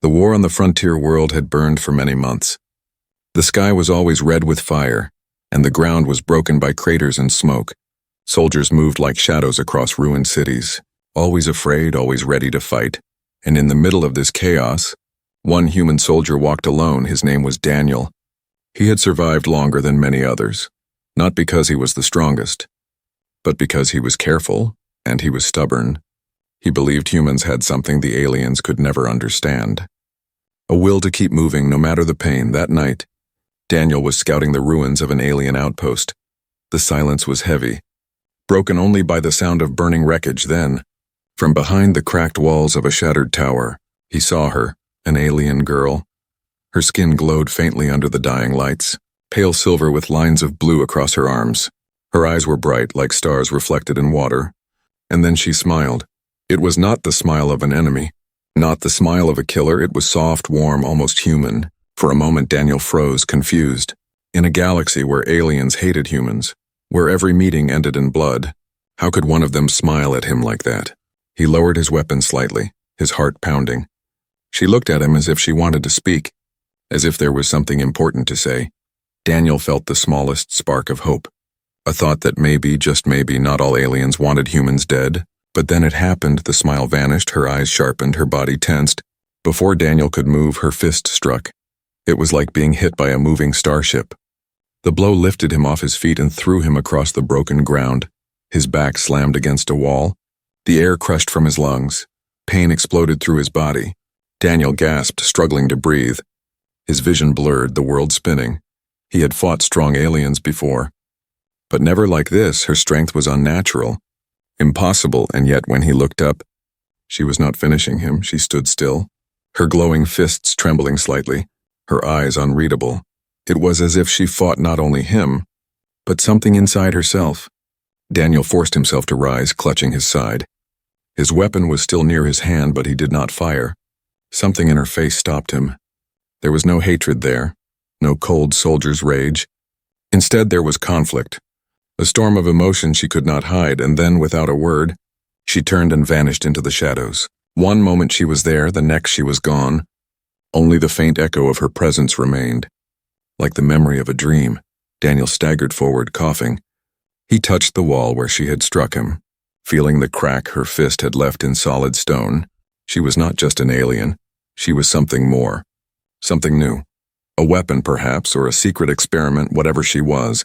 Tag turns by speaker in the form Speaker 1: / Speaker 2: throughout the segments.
Speaker 1: The war on the frontier world had burned for many months. The sky was always red with fire, and the ground was broken by craters and smoke. Soldiers moved like shadows across ruined cities, always afraid, always ready to fight. And in the middle of this chaos, one human soldier walked alone. His name was Daniel. He had survived longer than many others, not because he was the strongest, but because he was careful and he was stubborn. He believed humans had something the aliens could never understand. A will to keep moving no matter the pain. That night, Daniel was scouting the ruins of an alien outpost. The silence was heavy, broken only by the sound of burning wreckage. Then, from behind the cracked walls of a shattered tower, he saw her, an alien girl. Her skin glowed faintly under the dying lights, pale silver with lines of blue across her arms. Her eyes were bright like stars reflected in water. And then she smiled. It was not the smile of an enemy, not the smile of a killer. It was soft, warm, almost human. For a moment Daniel froze, confused. In a galaxy where aliens hated humans, where every meeting ended in blood, how could one of them smile at him like that? He lowered his weapon slightly, his heart pounding. She looked at him as if she wanted to speak, as if there was something important to say. Daniel felt the smallest spark of hope, a thought that maybe, just maybe, not all aliens wanted humans dead. But then it happened. The smile vanished, her eyes sharpened, her body tensed. Before Daniel could move, her fist struck. It was like being hit by a moving starship. The blow lifted him off his feet and threw him across the broken ground. His back slammed against a wall. The air crushed from his lungs. Pain exploded through his body. Daniel gasped, struggling to breathe. His vision blurred, the world spinning. He had fought strong aliens before, but never like this. Her strength was unnatural, impossible, and yet when he looked up, she was not finishing him. She stood still, her glowing fists trembling slightly, her eyes unreadable. It was as if she fought not only him, but something inside herself. Daniel forced himself to rise, clutching his side. His weapon was still near his hand, but he did not fire. Something in her face stopped him. There was no hatred there, no cold soldier's rage. Instead, there was conflict, a storm of emotion she could not hide, and then, without a word, she turned and vanished into the shadows. One moment she was there, the next she was gone. Only the faint echo of her presence remained. Like the memory of a dream, Daniel staggered forward, coughing. He touched the wall where she had struck him, feeling the crack her fist had left in solid stone. She was not just an alien. She was something more, something new. A weapon, perhaps, or a secret experiment, whatever she was.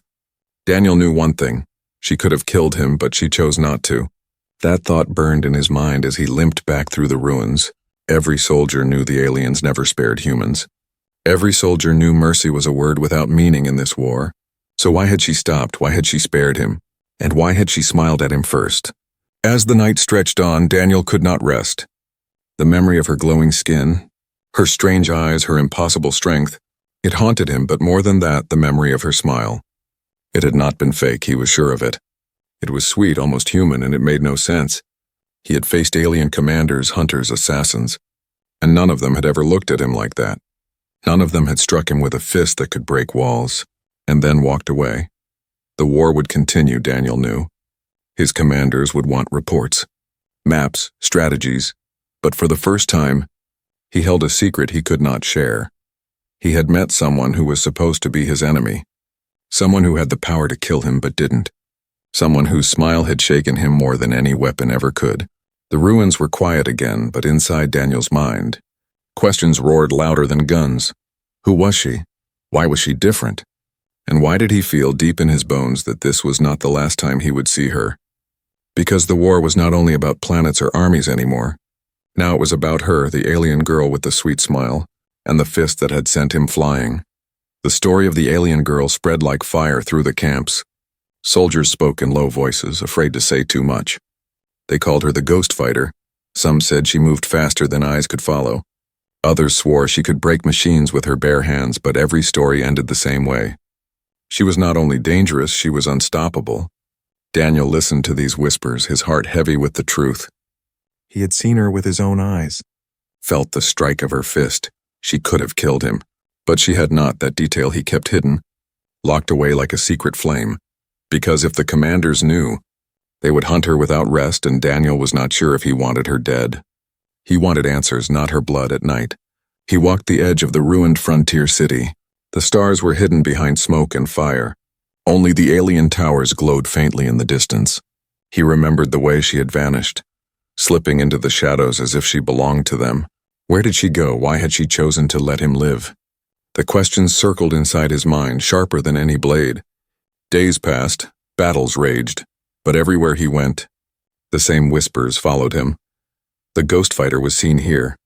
Speaker 1: Daniel knew one thing. She could have killed him, but she chose not to. That thought burned in his mind as he limped back through the ruins. Every soldier knew the aliens never spared humans. Every soldier knew mercy was a word without meaning in this war. So why had she stopped? Why had she spared him? And why had she smiled at him first? As the night stretched on, Daniel could not rest. The memory of her glowing skin, her strange eyes, her impossible strength, it haunted him, but more than that, the memory of her smile. It had not been fake, he was sure of it. It was sweet, almost human, and it made no sense. He had faced alien commanders, hunters, assassins, and none of them had ever looked at him like that. None of them had struck him with a fist that could break walls, and then walked away. The war would continue, Daniel knew. His commanders would want reports, maps, strategies, but for the first time, he held a secret he could not share. He had met someone who was supposed to be his enemy. Someone who had the power to kill him but didn't. Someone whose smile had shaken him more than any weapon ever could. The ruins were quiet again, but inside Daniel's mind, questions roared louder than guns. Who was she? Why was she different? And why did he feel deep in his bones that this was not the last time he would see her? Because the war was not only about planets or armies anymore. Now it was about her, the alien girl with the sweet smile, and the fist that had sent him flying. The story of the alien girl spread like fire through the camps. Soldiers spoke in low voices, afraid to say too much. They called her the ghost fighter. Some said she moved faster than eyes could follow. Others swore she could break machines with her bare hands, but every story ended the same way. She was not only dangerous, she was unstoppable. Daniel listened to these whispers, his heart heavy with the truth. He had seen her with his own eyes, felt the strike of her fist. She could have killed him, but she had not. That detail he kept hidden, locked away like a secret flame. Because if the commanders knew, they would hunt her without rest, and Daniel was not sure if he wanted her dead. He wanted answers, not her blood at night. He walked the edge of the ruined frontier city. The stars were hidden behind smoke and fire. Only the alien towers glowed faintly in the distance. He remembered the way she had vanished, slipping into the shadows as if she belonged to them. Where did she go? Why had she chosen to let him live? The questions circled inside his mind, sharper than any blade. Days passed, battles raged, but everywhere he went, the same whispers followed him. The ghost fighter was seen here,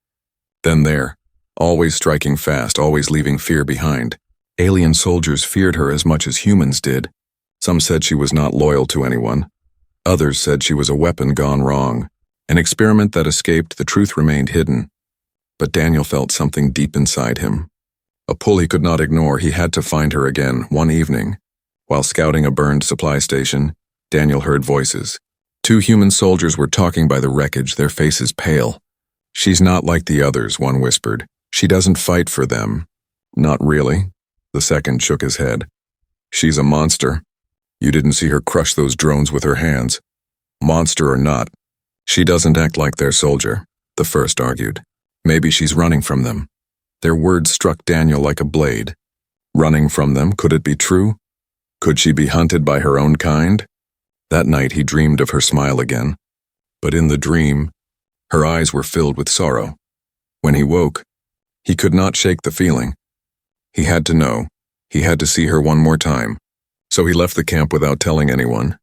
Speaker 1: then there, always striking fast, always leaving fear behind. Alien soldiers feared her as much as humans did. Some said she was not loyal to anyone. Others said she was a weapon gone wrong, an experiment that escaped. The truth remained hidden. But Daniel felt something deep inside him. A pull he could not ignore. He had to find her again. One evening, while scouting a burned supply station, Daniel heard voices. 2 human soldiers were talking by the wreckage, their faces pale. "She's not like the others," one whispered. "She doesn't fight for them." "Not really." The second shook his head. "She's a monster. You didn't see her crush those drones with her hands. Monster or not, she doesn't act like their soldier," the first argued. "Maybe she's running from them." Their words struck Daniel like a blade. Running from them, could it be true? Could she be hunted by her own kind? That night he dreamed of her smile again. But in the dream, her eyes were filled with sorrow. When he woke, he could not shake the feeling. He had to know. He had to see her one more time. So he left the camp without telling anyone.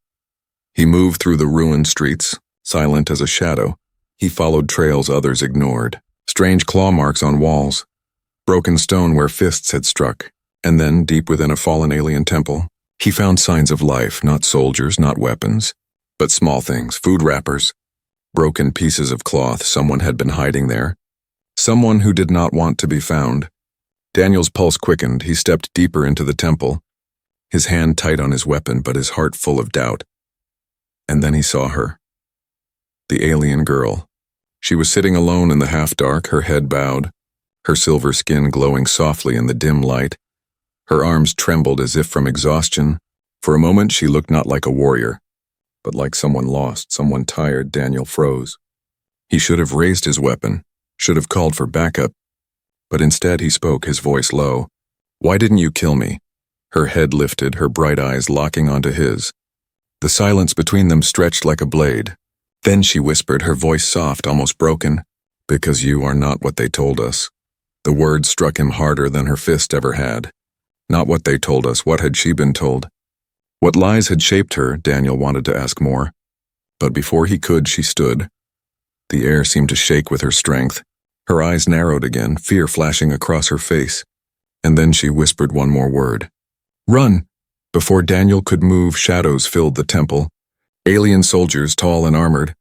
Speaker 1: He moved through the ruined streets, silent as a shadow. He followed trails others ignored. Strange claw marks on walls, broken stone where fists had struck, and then, deep within a fallen alien temple, he found signs of life, not soldiers, not weapons, but small things, food wrappers, broken pieces of cloth. Someone had been hiding there. Someone who did not want to be found. Daniel's pulse quickened. He stepped deeper into the temple, his hand tight on his weapon, but his heart full of doubt. And then he saw her. The alien girl. She was sitting alone in the half-dark, her head bowed, her silver skin glowing softly in the dim light. Her arms trembled as if from exhaustion. For a moment she looked not like a warrior, but like someone lost, someone tired. Daniel froze. He should have raised his weapon, should have called for backup, but instead he spoke, his voice low. "Why didn't you kill me?" Her head lifted, her bright eyes locking onto his. The silence between them stretched like a blade. Then she whispered, her voice soft, almost broken, "Because you are not what they told us." The words struck him harder than her fist ever had. Not what they told us. What had she been told? What lies had shaped her? Daniel wanted to ask more. But before he could, she stood. The air seemed to shake with her strength. Her eyes narrowed again, fear flashing across her face. And then she whispered one more word. "Run!" Before Daniel could move, shadows filled the temple. Alien soldiers, tall and armored.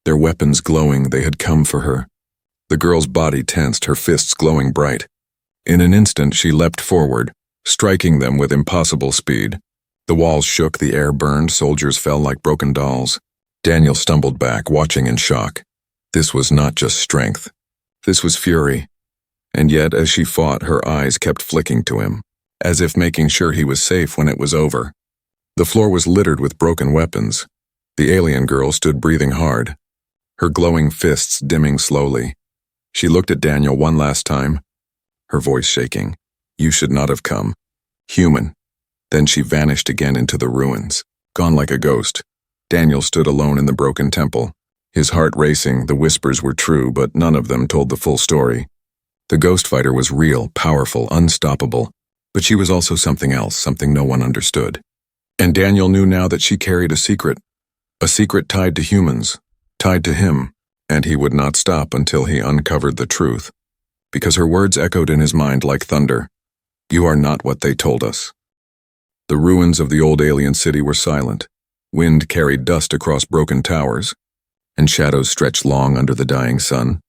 Speaker 1: Their weapons glowing, they had come for her. The girl's body tensed, her fists glowing bright. In an instant, she leapt forward, striking them with impossible speed. The walls shook, the air burned, soldiers fell like broken dolls. Daniel stumbled back, watching in shock. This was not just strength. This was fury. And yet, as she fought, her eyes kept flicking to him, as if making sure he was safe when it was over. The floor was littered with broken weapons. The alien girl stood breathing hard, her glowing fists dimming slowly. She looked at Daniel one last time, her voice shaking. "You should not have come. Human." Then she vanished again into the ruins, gone like a ghost. Daniel stood alone in the broken temple, his heart racing. The whispers were true, but none of them told the full story. The ghost fighter was real, powerful, unstoppable, but she was also something else, something no one understood. And Daniel knew now that she carried a secret tied to humans, tied to him, and he would not stop until he uncovered the truth. Because her words echoed in his mind like thunder. "You are not what they told us." The ruins of the old alien city were silent. Wind carried dust across broken towers, and shadows stretched long under the dying sun.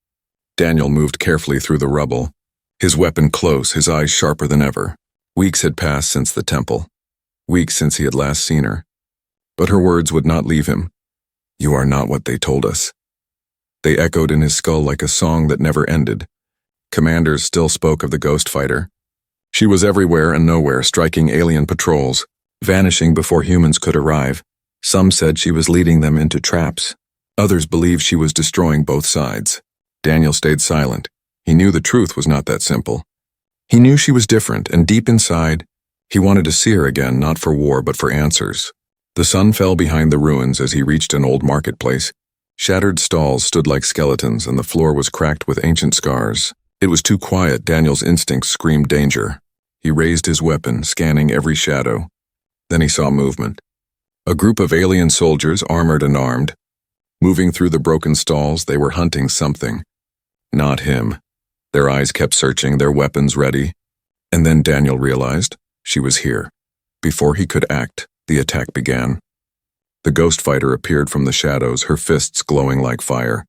Speaker 1: Daniel moved carefully through the rubble, his weapon close, his eyes sharper than ever. Weeks had passed since the temple, weeks since he had last seen her. But her words would not leave him. "You are not what they told us." They echoed in his skull like a song that never ended. Commanders still spoke of the ghost fighter. She was everywhere and nowhere, striking alien patrols, vanishing before humans could arrive. Some said she was leading them into traps. Others believed she was destroying both sides. Daniel stayed silent. He knew the truth was not that simple. He knew she was different, and deep inside, he wanted to see her again, not for war, but for answers. The sun fell behind the ruins as he reached an old marketplace. Shattered stalls stood like skeletons, and the floor was cracked with ancient scars. It was too quiet. Daniel's instincts screamed danger. He raised his weapon, scanning every shadow. Then he saw movement. A group of alien soldiers, armored and armed. Moving through the broken stalls, they were hunting something. Not him. Their eyes kept searching, their weapons ready. And then Daniel realized she was here. Before he could act, the attack began. The ghost fighter appeared from the shadows, her fists glowing like fire.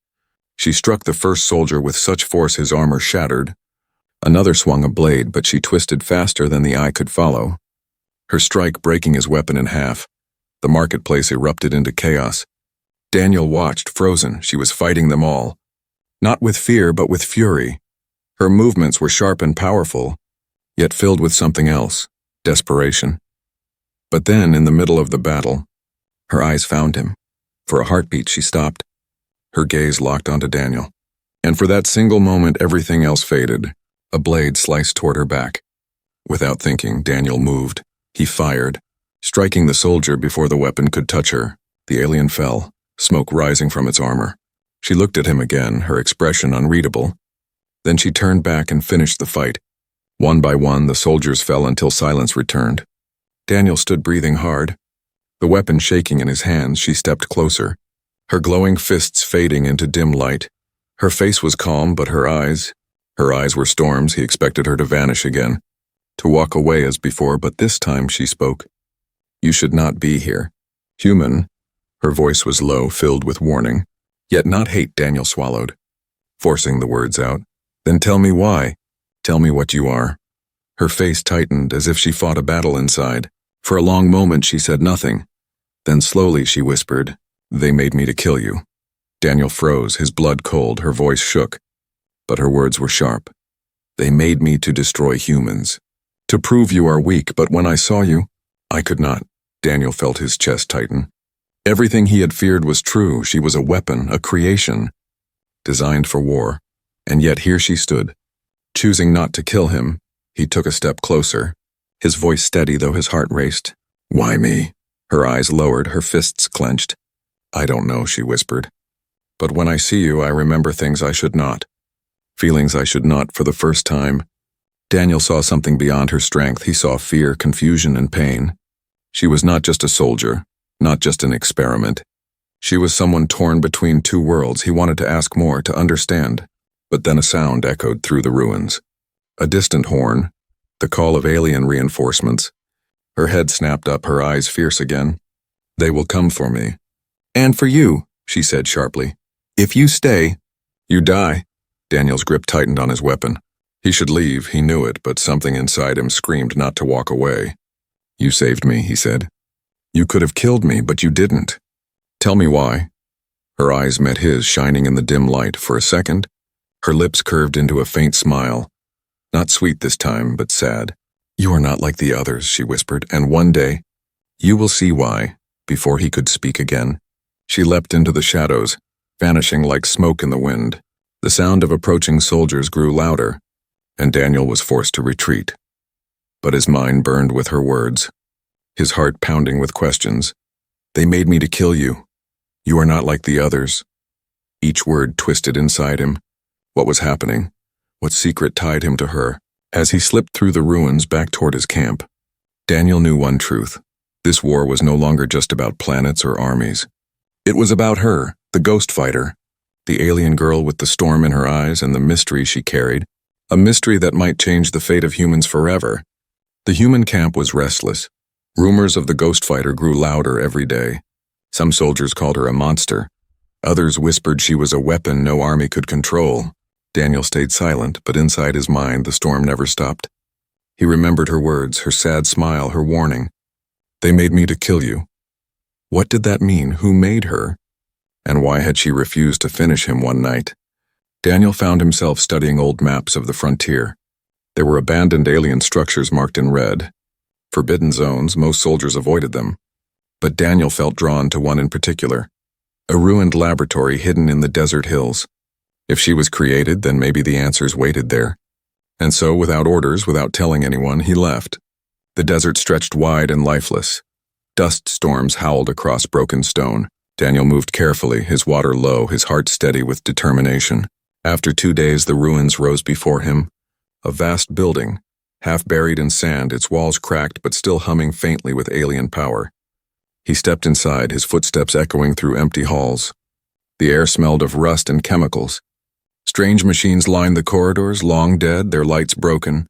Speaker 1: She struck the first soldier with such force his armor shattered. Another swung a blade, but she twisted faster than the eye could follow. Her strike breaking his weapon in half. The marketplace erupted into chaos. Daniel watched, frozen. She was fighting them all. Not with fear, but with fury. Her movements were sharp and powerful, yet filled with something else, desperation. But then, in the middle of the battle, her eyes found him. For a heartbeat, she stopped. Her gaze locked onto Daniel. And for that single moment, everything else faded. A blade sliced toward her back. Without thinking, Daniel moved. He fired, striking the soldier before the weapon could touch her. The alien fell, smoke rising from its armor. She looked at him again, her expression unreadable. Then she turned back and finished the fight. One by one, the soldiers fell until silence returned. Daniel stood breathing hard. The weapon shaking in his hands, she stepped closer, her glowing fists fading into dim light. Her face was calm, but her eyes were storms. He expected her to vanish again, to walk away as before, but this time she spoke. "You should not be here. Human." Her voice was low, filled with warning, yet not hate. Daniel swallowed, forcing the words out. "Then tell me why. Tell me what you are." Her face tightened as if she fought a battle inside. For a long moment she said nothing. Then slowly she whispered, "They made me to kill you." Daniel froze, his blood cold, her voice shook. But her words were sharp. "They made me to destroy humans. To prove you are weak, but when I saw you, I could not." Daniel felt his chest tighten. Everything he had feared was true. She was a weapon, a creation, designed for war. And yet here she stood. Choosing not to kill him, he took a step closer, his voice steady though his heart raced. "Why me?" Her eyes lowered, her fists clenched. "I don't know," she whispered. "But when I see you, I remember things I should not. Feelings I should not for the first time." Daniel saw something beyond her strength. He saw fear, confusion, and pain. She was not just a soldier, not just an experiment. She was someone torn between two worlds. He wanted to ask more, to understand. But then a sound echoed through the ruins. A distant horn, the call of alien reinforcements. Her head snapped up, her eyes fierce again. "They will come for me." "And for you," she said sharply. "If you stay, you die." Daniel's grip tightened on his weapon. He should leave, he knew it, but something inside him screamed not to walk away. "You saved me," he said. "You could have killed me, but you didn't. Tell me why." Her eyes met his, shining in the dim light. For a second, her lips curved into a faint smile. Not sweet this time, but sad. "You are not like the others," she whispered, "and one day, you will see why." Before he could speak again, she leapt into the shadows, vanishing like smoke in the wind. The sound of approaching soldiers grew louder, and Daniel was forced to retreat. But his mind burned with her words, his heart pounding with questions. "They made me to kill you. You are not like the others." Each word twisted inside him. What was happening? What secret tied him to her? As he slipped through the ruins back toward his camp, Daniel knew one truth. This war was no longer just about planets or armies. It was about her, the ghost fighter, the alien girl with the storm in her eyes and the mystery she carried, a mystery that might change the fate of humans forever. The human camp was restless. Rumors of the ghost fighter grew louder every day. Some soldiers called her a monster. Others whispered she was a weapon no army could control. Daniel stayed silent, but inside his mind the storm never stopped. He remembered her words, her sad smile, her warning. "They made me to kill you." What did that mean? Who made her? And why had she refused to finish him one night? Daniel found himself studying old maps of the frontier. There were abandoned alien structures marked in red. Forbidden zones, most soldiers avoided them. But Daniel felt drawn to one in particular, a ruined laboratory hidden in the desert hills. If she was created, then maybe the answers waited there. And so, without orders, without telling anyone, he left. The desert stretched wide and lifeless. Dust storms howled across broken stone. Daniel moved carefully, his water low, his heart steady with determination. After 2 days, the ruins rose before him. A vast building, half buried in sand, its walls cracked but still humming faintly with alien power. He stepped inside, his footsteps echoing through empty halls. The air smelled of rust and chemicals. Strange machines lined the corridors, long dead, their lights broken.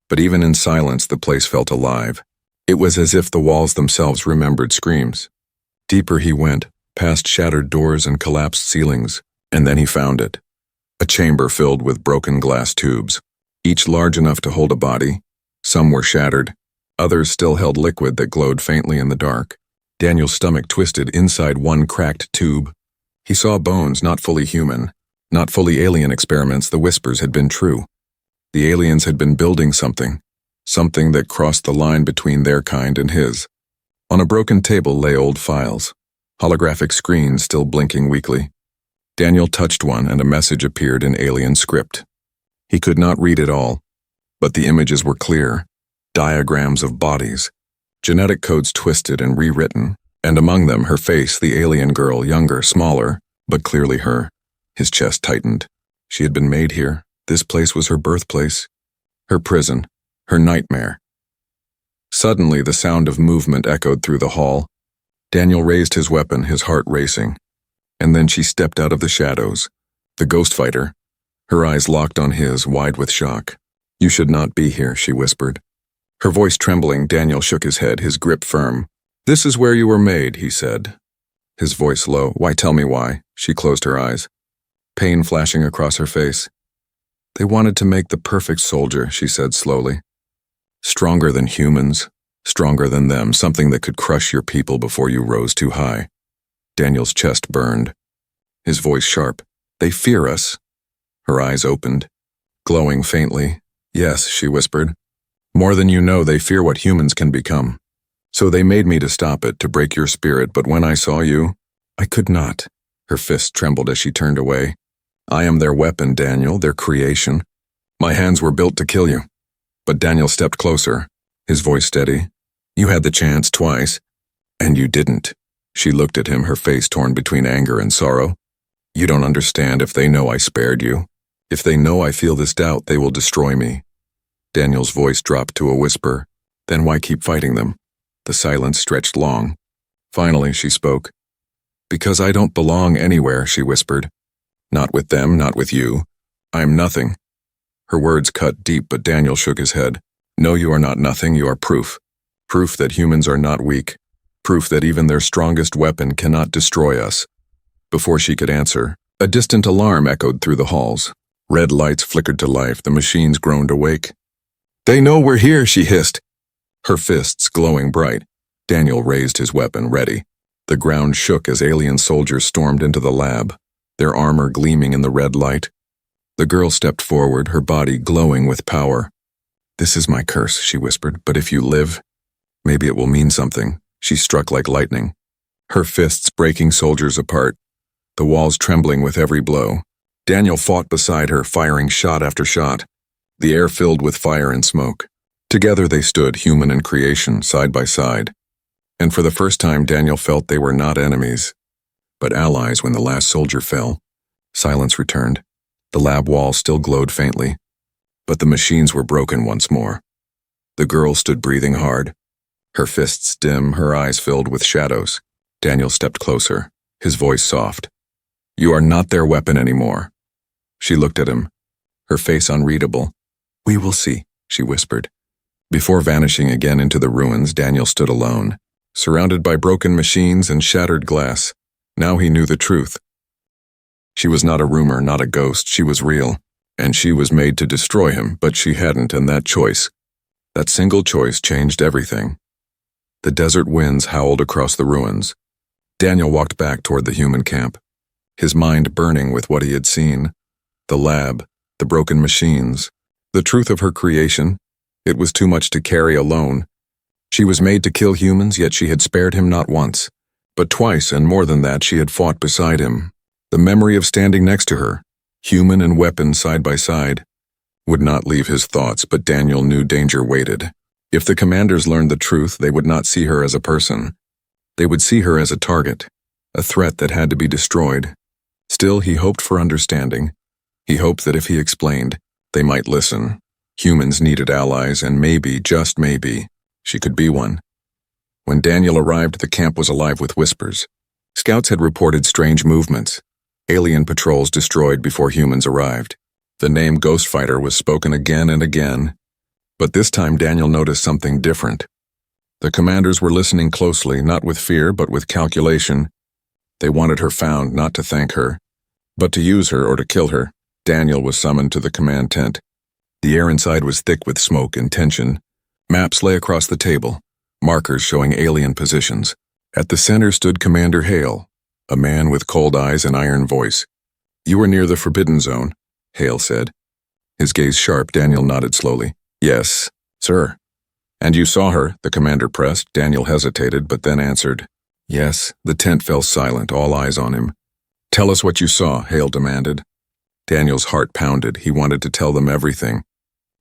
Speaker 1: But even in silence, the place felt alive. It was as if the walls themselves remembered screams. Deeper he went, past shattered doors and collapsed ceilings, and then he found it. A chamber filled with broken glass tubes, each large enough to hold a body. Some were shattered, others still held liquid that glowed faintly in the dark. Daniel's stomach twisted inside one cracked tube. He saw bones not fully human, not fully alien experiments. The whispers had been true. The aliens had been building something that crossed the line between their kind and his. On a broken table lay old files, holographic screens still blinking weakly. Daniel touched one and a message appeared in alien script. He could not read it all, but the images were clear, diagrams of bodies, genetic codes twisted and rewritten, and among them her face, the alien girl, younger, smaller, but clearly her. His chest tightened. She had been made here. This place was her birthplace, her prison, her nightmare. Suddenly, the sound of movement echoed through the hall. Daniel raised his weapon, his heart racing. And then she stepped out of the shadows, the ghost fighter, her eyes locked on his, wide with shock. "You should not be here," she whispered. Her voice trembling, Daniel shook his head, his grip firm. "This is where you were made," he said. His voice low. "Why, tell me why?" She closed her eyes, pain flashing across her face. "They wanted to make the perfect soldier," she said slowly. "Stronger than humans, stronger than them, something that could crush your people before you rose too high." Daniel's chest burned, his voice sharp. "They fear us." Her eyes opened, glowing faintly. "Yes," she whispered. "More than you know, they fear what humans can become. So they made me to stop it, to break your spirit, but when I saw you, I could not." Her fist trembled as she turned away. "I am their weapon, Daniel, their creation. My hands were built to kill you." But Daniel stepped closer, his voice steady. "You had the chance twice, and you didn't." She looked at him, her face torn between anger and sorrow. "You don't understand. If they know I spared you, if they know I feel this doubt, they will destroy me." Daniel's voice dropped to a whisper. "Then why keep fighting them?" The silence stretched long. Finally, she spoke. "Because I don't belong anywhere," she whispered. "Not with them, not with you. I am nothing." Her words cut deep, but Daniel shook his head. "No, you are not nothing. You are proof. Proof that humans are not weak. Proof that even their strongest weapon cannot destroy us." Before she could answer, a distant alarm echoed through the halls. Red lights flickered to life, the machines groaned awake. "They know we're here," she hissed, her fists glowing bright. Daniel raised his weapon, ready. The ground shook as alien soldiers stormed into the lab, their armor gleaming in the red light. The girl stepped forward, her body glowing with power. "This is my curse," she whispered, "but if you live, maybe it will mean something." She struck like lightning, her fists breaking soldiers apart, the walls trembling with every blow. Daniel fought beside her, firing shot after shot, the air filled with fire and smoke. Together they stood, human and creation, side by side. And for the first time, Daniel felt they were not enemies, but allies. When the last soldier fell, silence returned. The lab wall still glowed faintly, but the machines were broken once more. The girl stood breathing hard, her fists dim, her eyes filled with shadows. Daniel stepped closer, his voice soft. "You are not their weapon anymore." She looked at him, her face unreadable. "We will see," she whispered. Before vanishing again into the ruins, Daniel stood alone, surrounded by broken machines and shattered glass. Now he knew the truth. She was not a rumor, not a ghost. She was real, and she was made to destroy him, but she hadn't, and that single choice changed everything. The desert winds howled across the ruins. Daniel walked back toward the human camp, his mind burning with what he had seen. The lab, the broken machines, the truth of her creation. It was too much to carry alone. She was made to kill humans, yet she had spared him not once, but twice, and more than that, she had fought beside him. The memory of standing next to her, Human and weapon side by side. Would not leave his thoughts, but Daniel knew danger waited. If the commanders learned the truth, they would not see her as a person. They would see her as a target, a threat that had to be destroyed. Still, he hoped for understanding. He hoped that if he explained, they might listen. Humans needed allies, and maybe, just maybe, she could be one. When Daniel arrived, the camp was alive with whispers. Scouts had reported strange movements. Alien patrols destroyed before humans arrived. The name Ghost Fighter was spoken again and again. But this time Daniel noticed something different. The commanders were listening closely, not with fear, but with calculation. They wanted her found, not to thank her, but to use her or to kill her. Daniel was summoned to the command tent. The air inside was thick with smoke and tension. Maps lay across the table, markers showing alien positions. At the center stood Commander Hale, a man with cold eyes and iron voice. "You are near the Forbidden Zone," Hale said. His gaze sharp, Daniel nodded slowly. "Yes, sir." "And you saw her?" the commander pressed. Daniel hesitated, but then answered. "Yes." The tent fell silent, all eyes on him. "Tell us what you saw," Hale demanded. Daniel's heart pounded. He wanted to tell them everything.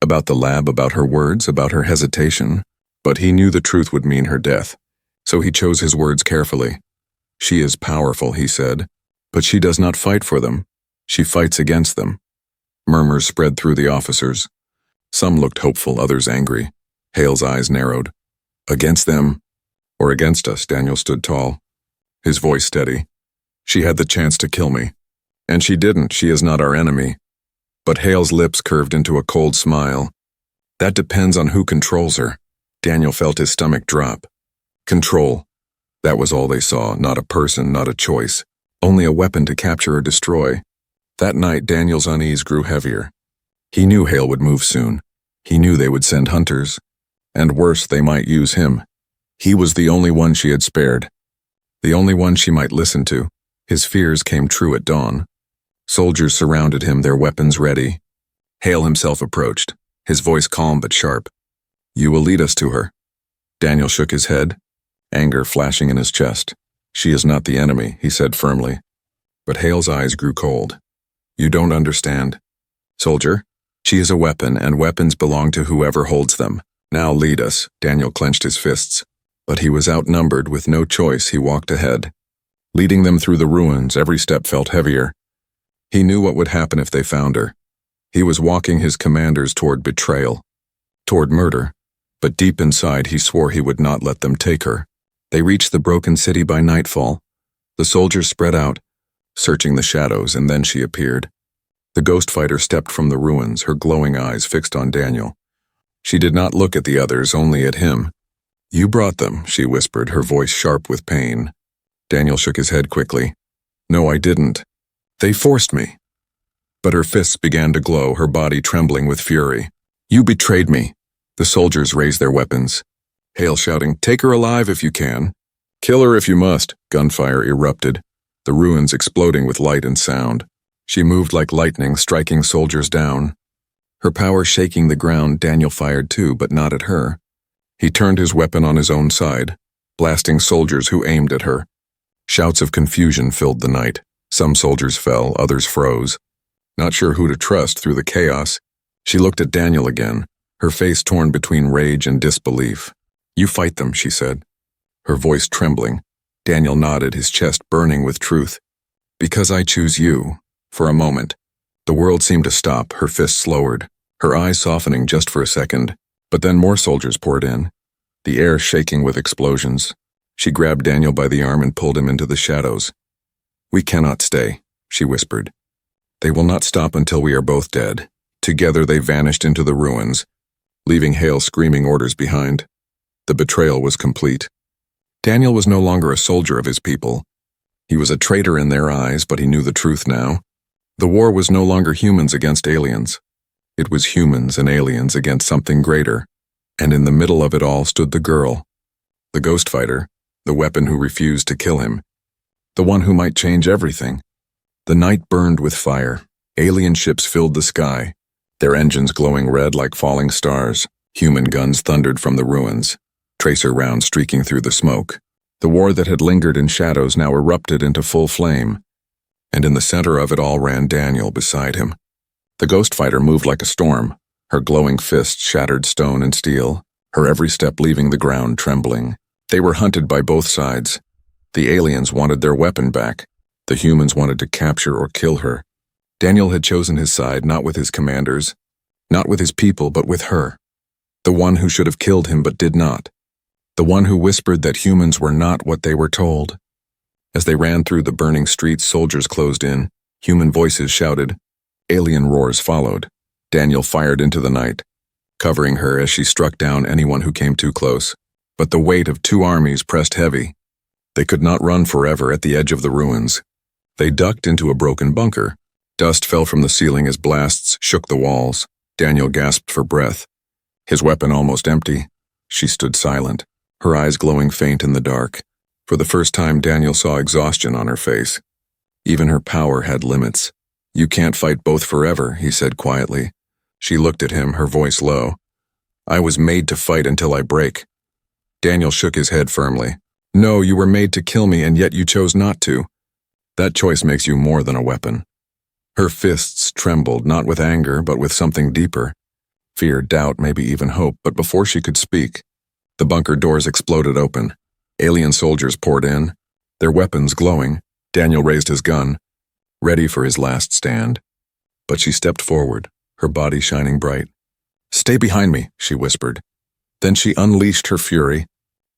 Speaker 1: About the lab, about her words, about her hesitation. But he knew the truth would mean her death. So he chose his words carefully. "She is powerful," he said, "but she does not fight for them. She fights against them." Murmurs spread through the officers. Some looked hopeful, others angry. Hale's eyes narrowed. "Against them, or against us?" Daniel stood tall, his voice steady. "She had the chance to kill me. And she didn't. She is not our enemy." But Hale's lips curved into a cold smile. "That depends on who controls her." Daniel felt his stomach drop. Control. That was all they saw, not a person, not a choice. Only a weapon to capture or destroy. That night, Daniel's unease grew heavier. He knew Hale would move soon. He knew they would send hunters. And worse, they might use him. He was the only one she had spared. The only one she might listen to. His fears came true at dawn. Soldiers surrounded him, their weapons ready. Hale himself approached, his voice calm but sharp. "You will lead us to her." Daniel shook his head, anger flashing in his chest. "She is not the enemy," he said firmly. But Hale's eyes grew cold. "You don't understand. Soldier, she is a weapon, and weapons belong to whoever holds them. Now lead us." Daniel clenched his fists. But he was outnumbered. With no choice, he walked ahead. Leading them through the ruins, every step felt heavier. He knew what would happen if they found her. He was walking his commanders toward betrayal, toward murder, but deep inside he swore he would not let them take her. They reached the broken city by nightfall. The soldiers spread out, searching the shadows, and then she appeared. The ghost fighter stepped from the ruins, her glowing eyes fixed on Daniel. She did not look at the others, only at him. "You brought them," she whispered, her voice sharp with pain. Daniel shook his head quickly. "No, I didn't. They forced me." But her fists began to glow, her body trembling with fury. "You betrayed me." The soldiers raised their weapons. Hale shouting, "Take her alive if you can. Kill her if you must." Gunfire erupted, the ruins exploding with light and sound. She moved like lightning, striking soldiers down. Her power shaking the ground. Daniel fired too, but not at her. He turned his weapon on his own side, blasting soldiers who aimed at her. Shouts of confusion filled the night. Some soldiers fell, others froze. Not sure who to trust through the chaos, she looked at Daniel again, her face torn between rage and disbelief. "You fight them," she said, her voice trembling. Daniel nodded, his chest burning with truth. "Because I choose you." For a moment, the world seemed to stop, her fists lowered, her eyes softening just for a second. But then more soldiers poured in, the air shaking with explosions. She grabbed Daniel by the arm and pulled him into the shadows. "We cannot stay," she whispered. "They will not stop until we are both dead." Together they vanished into the ruins, leaving Hale screaming orders behind. The betrayal was complete. Daniel was no longer a soldier of his people. He was a traitor in their eyes, but he knew the truth now. The war was no longer humans against aliens. It was humans and aliens against something greater. And in the middle of it all stood the girl. The ghost fighter, the weapon who refused to kill him. The one who might change everything. The night burned with fire. Alien ships filled the sky, their engines glowing red like falling stars. Human guns thundered from the ruins, tracer rounds streaking through the smoke. The war that had lingered in shadows now erupted into full flame. and in the center of it all ran Daniel beside him. The ghost fighter moved like a storm. Her glowing fists shattered stone and steel, her every step leaving the ground trembling. They were hunted by both sides. The aliens wanted their weapon back. The humans wanted to capture or kill her. Daniel had chosen his side not with his commanders, not with his people, but with her. The one who should have killed him but did not. The one who whispered that humans were not what they were told. As they ran through the burning streets, soldiers closed in. Human voices shouted. Alien roars followed. Daniel fired into the night, covering her as she struck down anyone who came too close. But the weight of two armies pressed heavy. They could not run forever at the edge of the ruins. They ducked into a broken bunker. Dust fell from the ceiling as blasts shook the walls. Daniel gasped for breath. His weapon almost empty. She stood silent, her eyes glowing faint in the dark. For the first time, Daniel saw exhaustion on her face. Even her power had limits. You can't fight both forever, he said quietly. She looked at him, her voice low. I was made to fight until I break. Daniel shook his head firmly. No, you were made to kill me, and yet you chose not to. That choice makes you more than a weapon. Her fists trembled, not with anger, but with something deeper. Fear, doubt, maybe even hope, but before she could speak, the bunker doors exploded open. Alien soldiers poured in, their weapons glowing. Daniel raised his gun, ready for his last stand. But she stepped forward, her body shining bright. Stay behind me, she whispered. Then she unleashed her fury.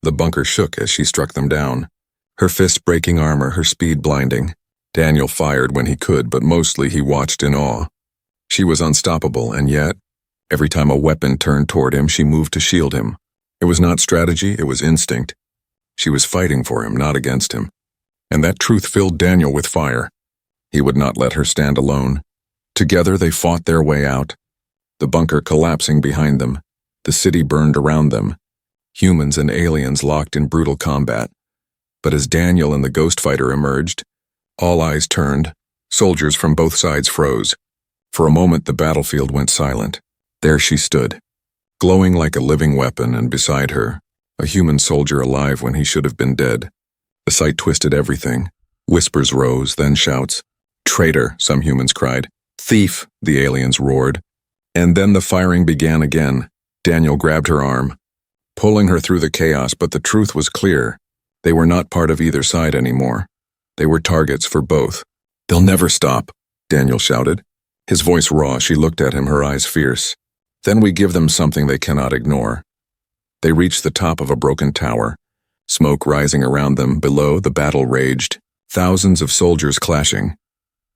Speaker 1: The bunker shook as she struck them down, her fists breaking armor, her speed blinding. Daniel fired when he could, but mostly he watched in awe. She was unstoppable, and yet, every time a weapon turned toward him, she moved to shield him. It was not strategy, it was instinct. She was fighting for him, not against him. And that truth filled Daniel with fire. He would not let her stand alone. Together they fought their way out. The bunker collapsing behind them. The city burned around them. Humans and aliens locked in brutal combat. But as Daniel and the ghost fighter emerged, all eyes turned. Soldiers from both sides froze. For a moment the battlefield went silent. There she stood, glowing like a living weapon, and beside her, a human soldier alive when he should have been dead. The sight twisted everything. Whispers rose, then shouts. Traitor, some humans cried. Thief, the aliens roared. And then the firing began again. Daniel grabbed her arm, pulling her through the chaos, but the truth was clear. They were not part of either side anymore. They were targets for both. They'll never stop, Daniel shouted. His voice raw, she looked at him, her eyes fierce. Then we give them something they cannot ignore. They reached the top of a broken tower. Smoke rising around them. Below, the battle raged. Thousands of soldiers clashing.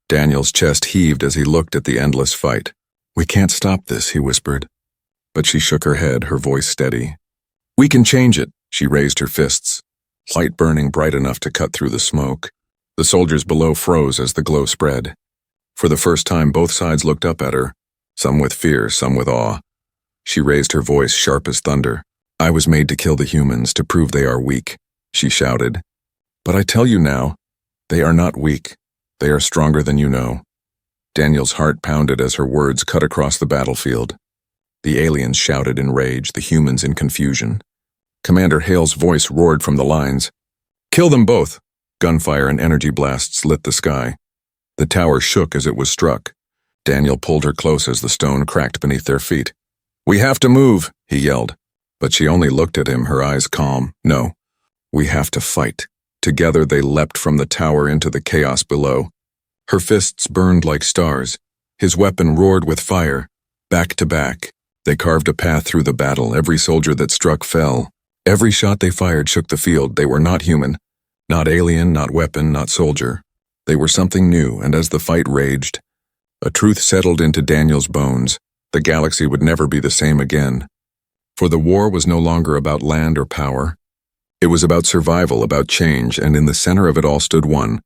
Speaker 1: Daniel's chest heaved as he looked at the endless fight. We can't stop this, he whispered. But she shook her head, her voice steady. We can change it, she raised her fists, light burning bright enough to cut through the smoke. The soldiers below froze as the glow spread. For the first time, both sides looked up at her, some with fear, some with awe. She raised her voice sharp as thunder. I was made to kill the humans, to prove they are weak, she shouted. But I tell you now, they are not weak. They are stronger than you know. Daniel's heart pounded as her words cut across the battlefield. The aliens shouted in rage, the humans in confusion. Commander Hale's voice roared from the lines. Kill them both! Gunfire and energy blasts lit the sky. The tower shook as it was struck. Daniel pulled her close as the stone cracked beneath their feet. We have to move, he yelled. But she only looked at him, her eyes calm. No, we have to fight. Together they leapt from the tower into the chaos below. Her fists burned like stars. His weapon roared with fire. Back to back, they carved a path through the battle. Every soldier that struck fell. Every shot they fired shook the field. They were not human. Not alien, not weapon, not soldier. They were something new, and as the fight raged, a truth settled into Daniel's bones. The galaxy would never be the same again. For the war was no longer about land or power. It was about survival, about change, and in the center of it all stood one.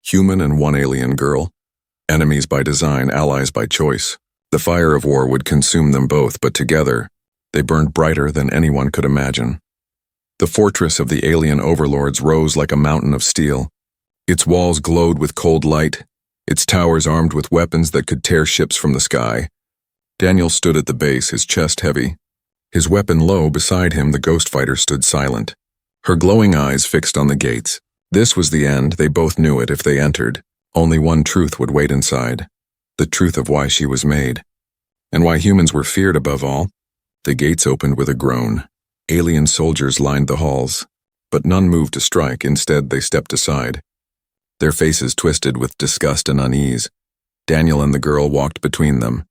Speaker 1: Human and one alien girl. Enemies by design, allies by choice. The fire of war would consume them both, but together, they burned brighter than anyone could imagine. The fortress of the alien overlords rose like a mountain of steel. Its walls glowed with cold light, its towers armed with weapons that could tear ships from the sky. Daniel stood at the base, his chest heavy. His weapon low beside him, the ghost fighter stood silent, her glowing eyes fixed on the gates. This was the end, they both knew it if they entered. Only one truth would wait inside, the truth of why she was made. And why humans were feared above all. The gates opened with a groan. Alien soldiers lined the halls, but none moved to strike. Instead, they stepped aside. Their faces twisted with disgust and unease. Daniel and the girl walked between them,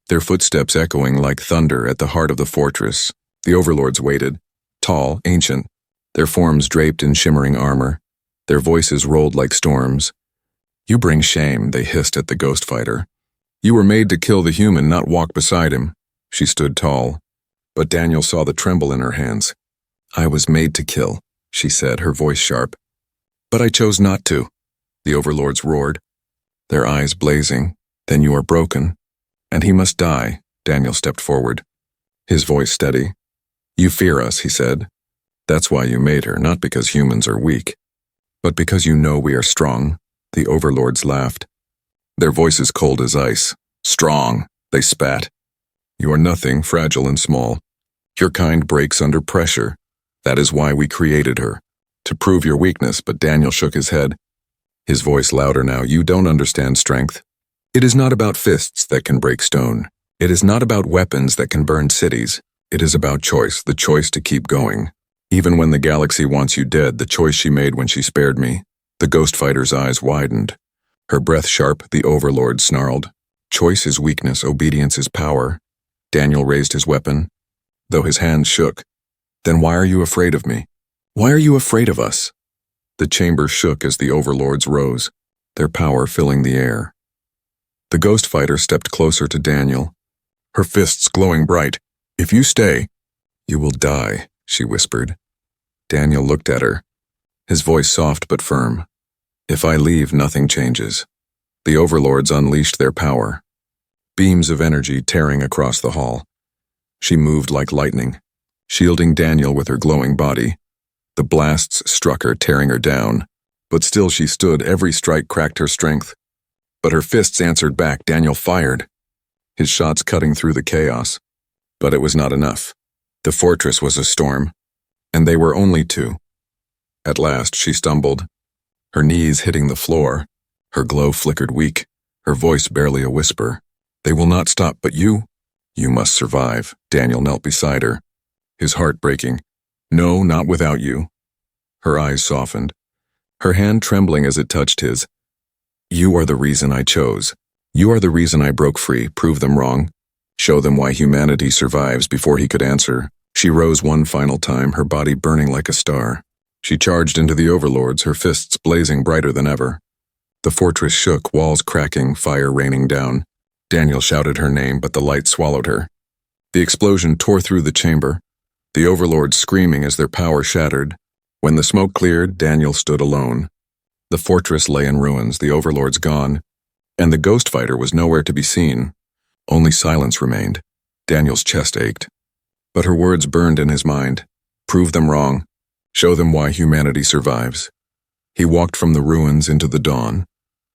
Speaker 1: their footsteps echoing like thunder at the heart of the fortress. The overlords waited, tall, ancient, their forms draped in shimmering armor. Their voices rolled like storms. "You bring shame," they hissed at the ghost fighter. "You were made to kill the human, not walk beside him." She stood tall, but Daniel saw the tremble in her hands. "I was made to kill," she said, her voice sharp. "But I chose not to," the overlords roared, their eyes blazing. "Then you are broken, and he must die." Daniel stepped forward, his voice steady. "You fear us," he said. "That's why you made her, not because humans are weak, but because you know we are strong." The overlords laughed, their voices cold as ice. "Strong," they spat. "You are nothing, fragile and small. Your kind breaks under pressure. That is why we created her, to prove your weakness." But Daniel shook his head, his voice louder now. "You don't understand strength. It is not about fists that can break stone. It is not about weapons that can burn cities. It is about choice, the choice to keep going. Even when the galaxy wants you dead, the choice she made when she spared me." The ghost fighter's eyes widened, her breath sharp. The overlord snarled, "Choice is weakness, obedience is power." Daniel raised his weapon, though his hands shook. "Then why are you afraid of me? Why are you afraid of us?" The chamber shook as the overlords rose, their power filling the air. The ghost fighter stepped closer to Daniel, her fists glowing bright. "If you stay, you will die," she whispered. Daniel looked at her, his voice soft but firm. "If I leave, nothing changes." The overlords unleashed their power, beams of energy tearing across the hall. She moved like lightning, shielding Daniel with her glowing body. The blasts struck her, tearing her down, but still she stood. Every strike cracked her strength, but her fists answered back. Daniel fired, his shots cutting through the chaos. But it was not enough. The fortress was a storm, and they were only two. At last she stumbled, her knees hitting the floor. Her glow flickered weak, her voice barely a whisper. "They will not stop, but you must survive." Daniel knelt beside her, his heart breaking. "No, not without you." Her eyes softened, her hand trembling as it touched his. "You are the reason I chose. You are the reason I broke free. Prove them wrong. Show them why humanity survives." Before he could answer, she rose one final time, her body burning like a star. She charged into the overlords, her fists blazing brighter than ever. The fortress shook, walls cracking, fire raining down. Daniel shouted her name, but the light swallowed her. The explosion tore through the chamber, the overlords screaming as their power shattered. When the smoke cleared, Daniel stood alone. The fortress lay in ruins, the overlords gone, and the ghost fighter was nowhere to be seen. Only silence remained. Daniel's chest ached, but her words burned in his mind. Prove them wrong. Show them why humanity survives. He walked from the ruins into the dawn.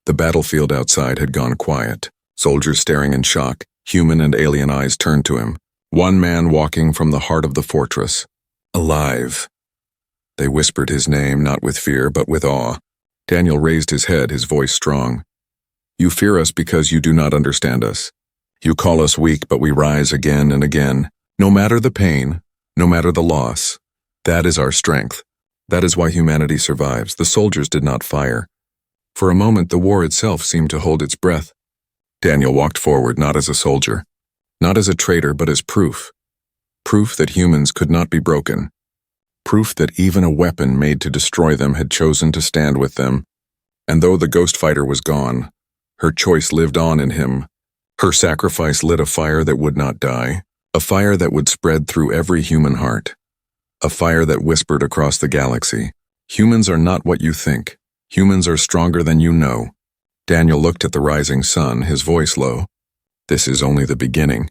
Speaker 1: The battlefield outside had gone quiet. Soldiers staring in shock, human and alien eyes turned to him. One man walking from the heart of the fortress. Alive. They whispered his name, not with fear, but with awe. Daniel raised his head, his voice strong. "You fear us because you do not understand us. You call us weak, but we rise again and again. No matter the pain, no matter the loss. That is our strength. That is why humanity survives." The soldiers did not fire. For a moment, the war itself seemed to hold its breath. Daniel walked forward, not as a soldier, not as a traitor, but as proof. Proof that humans could not be broken. Proof that even a weapon made to destroy them had chosen to stand with them. And though the ghost fighter was gone, her choice lived on in him. Her sacrifice lit a fire that would not die, a fire that would spread through every human heart. A fire that whispered across the galaxy. Humans are not what you think. Humans are stronger than you know. Daniel looked at the rising sun, his voice low. This is only the beginning.